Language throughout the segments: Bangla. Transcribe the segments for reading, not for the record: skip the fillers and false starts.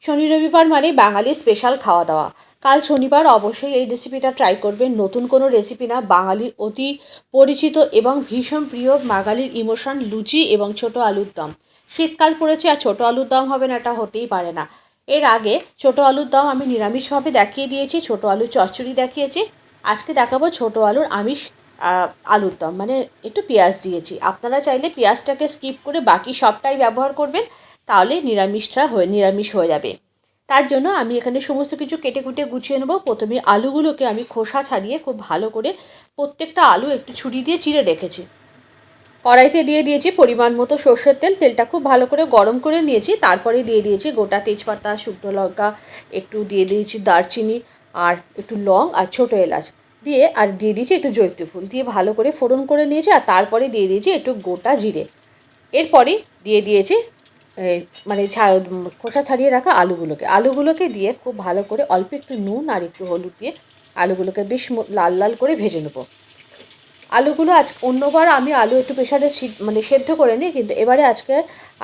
শনি রবিবার মানে বাঙালির স্পেশাল খাওয়া দাওয়া। কাল শনিবার অবশ্যই এই রেসিপিটা ট্রাই করবেন। নতুন কোনো রেসিপি না, বাঙালির অতি পরিচিত এবং ভীষণ প্রিয় বাঙালির ইমোশন লুচি এবং ছোট আলুর দম। শীতকাল পড়েছে আর ছোট আলুর দম হবে না, এটা হতেই পারে না। এর আগে ছোট আলুর দম আমি নিরামিষভাবে দেখিয়ে দিয়েছি, ছোট আলুর চচ্চড়ি দেখিয়েছি। আজকে দেখাবো ছোট আলুর আমিষ আলুর দম, মানে একটু পেঁয়াজ দিয়েছি। আপনারা চাইলে পেঁয়াজটাকে স্কিপ করে বাকি সবটাই ব্যবহার করবেন, তাহলে নিরামিষ হয়ে যাবে। তার জন্য আমি এখানে সমস্ত কিছু কেটে কুটে গুছিয়ে নেবো। প্রথমে আলুগুলোকে আমি খোসা ছাড়িয়ে খুব ভালো করে প্রত্যেকটা আলু একটু ছুরি দিয়ে চিড়ে রেখেছি। কড়াইতে দিয়ে দিয়েছি পরিমাণ মতো সর্ষের তেল। তেলটা খুব ভালো করে গরম করে নিয়েছি। তারপরে দিয়ে দিয়েছি গোটা তেজপাতা, শুকনো লঙ্কা, একটু দিয়ে দিয়েছি দারচিনি, আর একটু লং আর ছোটো এলাচ দিয়ে, আর দিয়ে দিয়েছি একটু জয়িত্রী ফুল দিয়ে ভালো করে ফোড়ন করে নিয়েছি। আর তারপরে দিয়ে দিয়েছি একটু গোটা জিরে। এরপরে দিয়ে দিয়েছি মানে খোসা ছাড়িয়ে রাখা আলুগুলোকে দিয়ে খুব ভালো করে অল্প একটু নুন আর একটু হলুদ দিয়ে আলুগুলোকে বেশ লাল লাল করে ভেজে নেবো। আলুগুলো অন্যবার আমি আলু একটু প্রেশারে সেদ্ধ করে নিই, কিন্তু এবারে আজকে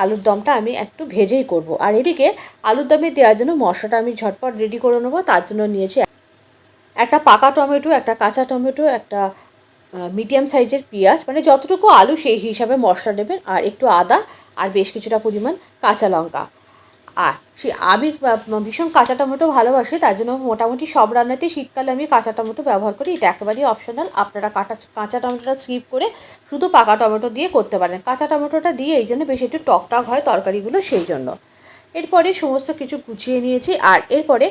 আলুর দমটা আমি একটু ভেজেই করব। আর এদিকে আলুর দমে দেওয়ার জন্য মশলাটা আমি ঝটপট রেডি করে নেবো। তার জন্য নিয়েছি একটা পাকা টমেটো, একটা কাঁচা টমেটো, একটা মিডিয়াম সাইজের পেঁয়াজ, মানে যতটুকু আলু সেই হিসাবে মশলা নেবেন, আর একটু আদা, আর বেশ কিছুটা পরিমাণ কাঁচা লঙ্কা। আর আমি ভীষণ কাঁচা টমেটো ভালোবাসি, তার জন্য মোটামুটি সব রান্নাতেই শীতকালে আমি কাঁচা টমেটো ব্যবহার করি। এটা একেবারেই অপশনাল, আপনারা কাঁচা টমেটোটা স্কিপ করে শুধু পাকা টমেটো দিয়ে করতে পারেন। কাঁচা টমেটোটা দিয়ে এই জন্য বেশি একটু টক হয় তরকারিগুলো, সেই জন্য। এরপরে সমস্ত কিছু গুছিয়ে নিয়েছি। আর এরপরে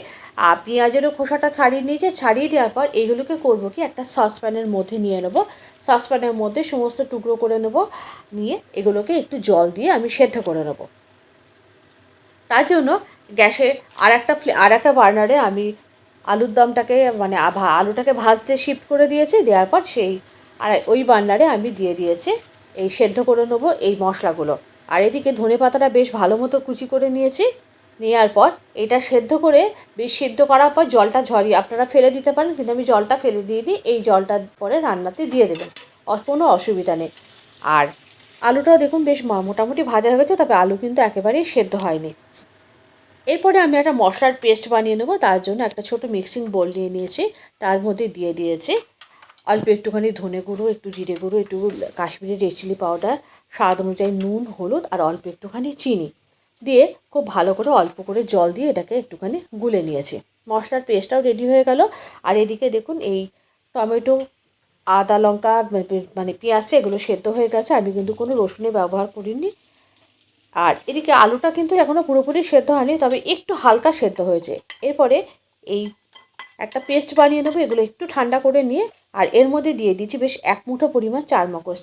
পেঁয়াজেরও খোসাটা ছাড়িয়ে দেওয়ার পর এইগুলোকে করবো কি, একটা সসপ্যানের মধ্যে নিয়ে নেবো। সসপ্যানের মধ্যে সমস্ত টুকরো করে নেবো, নিয়ে এগুলোকে একটু জল দিয়ে আমি সেদ্ধ করে নেবো। তার জন্য গ্যাসে আর একটা বার্নারে আমি আলুর দমটাকে মানে আলুটাকে ভাজতে শিফট করে দিয়েছি। দেওয়ার পর আর ওই বার্নারে আমি দিয়ে দিয়েছি এই সেদ্ধ করে নেবো এই মশলাগুলো। আর এদিকে ধনেপাতাটা বেশ ভালো মতো কুচি করে নিয়েছি। নেওয়ার পর এটা বেশ সেদ্ধ করার পর জলটা ঝরিয়ে আপনারা ফেলে দিতে পারেন, কিন্তু আমি জলটা ফেলে দিয়ে দিই। এই জলটা পরে রান্নাতে দিয়ে দেবেন, কোনো অসুবিধা নেই। আর আলুটাও দেখুন বেশ মোটামুটি ভাজা হয়ে গেছে, তবে আলু কিন্তু একেবারেই সেদ্ধ হয়নি। এরপরে আমি একটা মশলার পেস্ট বানিয়ে নেবো। তার জন্য একটা ছোট মিক্সিং বোল নিয়ে নিয়েছি। তার মধ্যে দিয়ে দিয়েছি অল্প একটুখানি ধনে গুঁড়ো, একটু জিরে গুঁড়ো, একটু কাশ্মীরি রেড চিলি পাউডার, স্বাদ অনুযায়ী নুন, হলুদ, আর অল্প একটুখানি চিনি দিয়ে খুব ভালো করে অল্প করে জল দিয়ে এটাকে একটুখানি গুলে নিয়েছি। মশলার পেস্টটাও রেডি হয়ে গেল। আর এদিকে দেখুন এই টমেটো, আদা, লঙ্কা, মানে পেঁয়াজটা এগুলো সেদ্ধ হয়ে গেছে। আমি কিন্তু কোনো রসুনের ব্যবহার করিনি। আর এদিকে আলুটা কিন্তু এখনও পুরোপুরি সেদ্ধ হয়নি, তবে একটু হালকা সেদ্ধ হয়েছে। এরপরে এই একটা পেস্ট বানিয়ে নেবো, এগুলো একটু ঠান্ডা করে নিয়ে। আর এর মধ্যে দিয়ে দিচ্ছি বেশ এক মুঠো পরিমাণ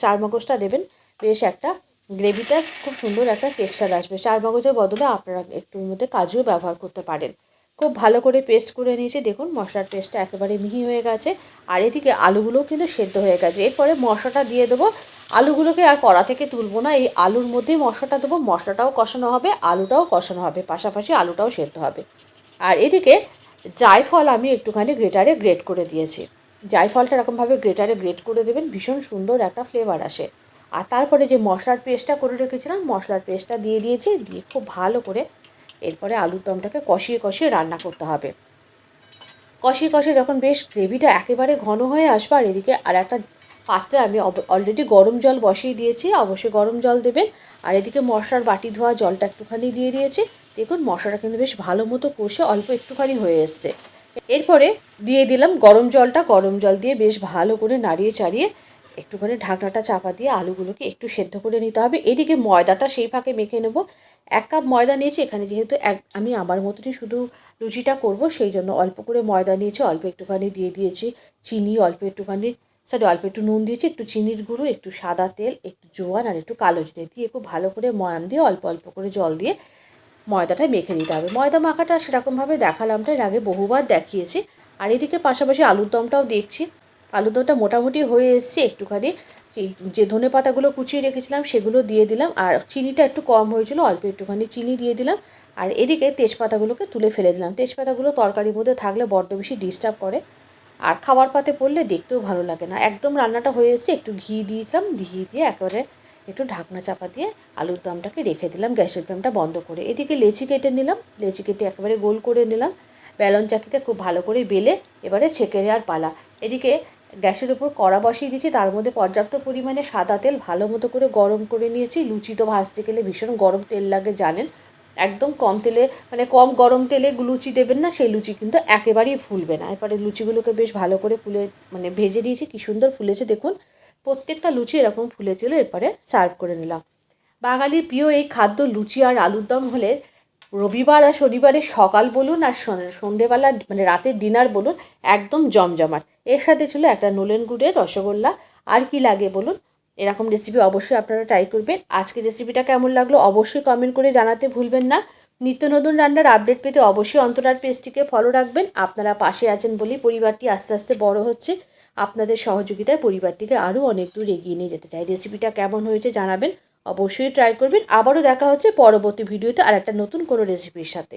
চারমগজটা দেবেন, বেশ একটা গ্রেভিটা খুব সুন্দর একটা টেক্সচার আসবে। চারমগজের বদলে আপনারা একটুর মধ্যে কাজুও ব্যবহার করতে পারেন। খুব ভালো করে পেস্ট করে নিয়েছি, দেখুন মশলার পেস্টটা একেবারে মিহি হয়ে গেছে। আর এদিকে আলুগুলোও কিন্তু সেদ্ধ হয়ে গেছে। এরপরে মশলাটা দিয়ে দেবো। আলুগুলোকে আর কড়া থেকে তুলবো না, এই আলুর মধ্যেই মশলাটা দেবো। মশলাটাও কষানো হবে, আলুটাও কষানো হবে, পাশাপাশি আলুটাও সেদ্ধ হবে। আর এদিকে জায়ফল আমি একটুখানি গ্রেটারে গ্রেট করে দিয়েছি। জায়ফলটা এরকমভাবে গ্রেটারে গ্রেট করে দেবেন, ভীষণ সুন্দর একটা ফ্লেভার আসে। আর তারপরে যে মশলার পেস্টটা করে রেখেছিলাম, মশলার পেস্টটা দিয়ে দিয়েছি। দিয়ে খুব ভালো করে এরপরে আলুর দমটাকে কষিয়ে কষিয়ে রান্না করতে হবে। কষিয়ে কষিয়ে যখন বেশ গ্রেভিটা একেবারে ঘন হয়ে আসবে, আর এদিকে আর একটা পাত্রে আমি অলরেডি গরম জল বসিয়ে দিয়েছি, অবশ্যই গরম জল দেবেন। আর এদিকে মশলার বাটি ধোয়া জলটা একটুখানি দিয়ে দিয়েছি। দেখুন মশলাটা কিন্তু বেশ ভালো মতো কষে অল্প একটুখানি হয়ে এসছে। এরপরে দিয়ে দিলাম গরম জল দিয়ে বেশ ভালো করে নাড়িয়ে চাড়িয়ে একটুখানি ঢাকনাটা চাপা দিয়ে আলুগুলোকে একটু সেদ্ধ করে নিতে হবে। এদিকে ময়দাটা সেই ফাঁকে মেখে নেব। 1 কাপ ময়দা নিয়েছি এখানে, যেহেতু আমি আমার মতনই শুধু লুচিটা করব, সেই জন্য অল্প করে ময়দা নিয়েছি। অল্প একটুখানি দিয়ে দিয়েছি চিনি, অল্প একটু নুন দিয়েছি, একটু চিনির গুঁড়ো, একটু সাদা তেল, একটু জোয়ান, আর একটু কালো জিরে দিয়ে খুব ভালো করে ময়াম দিয়ে অল্প অল্প করে জল দিয়ে ময়দাটা মেখে নিতে হবে। ময়দা মাখাটা সেরকমভাবে দেখালামটা এর আগে বহুবার দেখিয়েছি। আর এদিকে পাশাপাশি আলুর দমটাও দেখছি। আলুর দমটা মোটামুটি হয়ে এসছে। একটুখানি যে ধনে পাতাগুলো কুচিয়ে রেখেছিলাম সেগুলো দিয়ে দিলাম। আর চিনিটা একটু কম হয়েছিল, অল্প একটুখানি চিনি দিয়ে দিলাম। আর এদিকে তেজপাতাগুলোকে তুলে ফেলে দিলাম। তেজপাতাগুলো তরকারির মধ্যে থাকলে বড্ড বেশি ডিস্টার্ব করে, আর খাবার পাতে পড়লে দেখতেও ভালো লাগে না। একদম রান্নাটা হয়ে এসছে। একটু ঘি দিয়েছিলাম, ঘি দিয়ে একেবারে একটু ঢাকনা চাপা দিয়ে আলুর দমটাকে রেখে দিলাম গ্যাসের ফ্লেমটা বন্ধ করে। এদিকে লেচি কেটে নিলাম, লেচি কেটে একেবারে গোল করে নিলাম। বেলন চাকিতে খুব ভালো করে বেলে এবারে ছেঁকে নেওয়ার পালা। এদিকে গ্যাসের উপর কড়া বসিয়ে দিয়েছি, তার মধ্যে পর্যাপ্ত পরিমাণে সাদা তেল ভালো মতো করে গরম করে নিয়েছি। লুচি তো ভাজতে গেলে ভীষণ গরম তেল লাগে জানেন, একদম কম তেলে মানে কম গরম তেলে লুচি দেবেন না, সেই লুচি কিন্তু একেবারেই ফুলবে না। এরপরে লুচিগুলোকে বেশ ভালো করে মানে ভেজে দিয়েছি, কী সুন্দর ফুলেছে দেখুন, প্রত্যেকটা লুচি এরকম ফুলেছিল। এরপরে সার্ভ করে নিলাম। বাঙালির প্রিয় এই খাদ্য লুচি আর আলুর দম হলে রবিবার আর শনিবারে সকাল বলুন আর সন্ধেবেলা মানে রাতের ডিনার বলুন, একদম জমজমাট। এর সাথে ছিল একটা নলেন গুড়ের রসগোল্লা। আর কি লাগে বলুন? এরকম রেসিপি অবশ্যই আপনারা ট্রাই করবেন। আজকের রেসিপিটা কেমন লাগলো অবশ্যই কমেন্ট করে জানাতে ভুলবেন না। নিত্য নতুন রান্নার আপডেট পেতে অবশ্যই অন্তরার পেজটিকে ফলো রাখবেন। আপনারা পাশে আছেন বলেই পরিবারটি আস্তে আস্তে বড় হচ্ছে। আপনাদের সহযোগিতায় পরিবারটিকে আরও অনেক দূর এগিয়ে নিয়ে যেতে চাই। রেসিপিটা কেমন হয়েছে জানাবেন, অবশ্যই ট্রাই করবেন। আবারও দেখা হচ্ছে পরবর্তী ভিডিওতে আর একটা নতুন কোনো রেসিপির সাথে।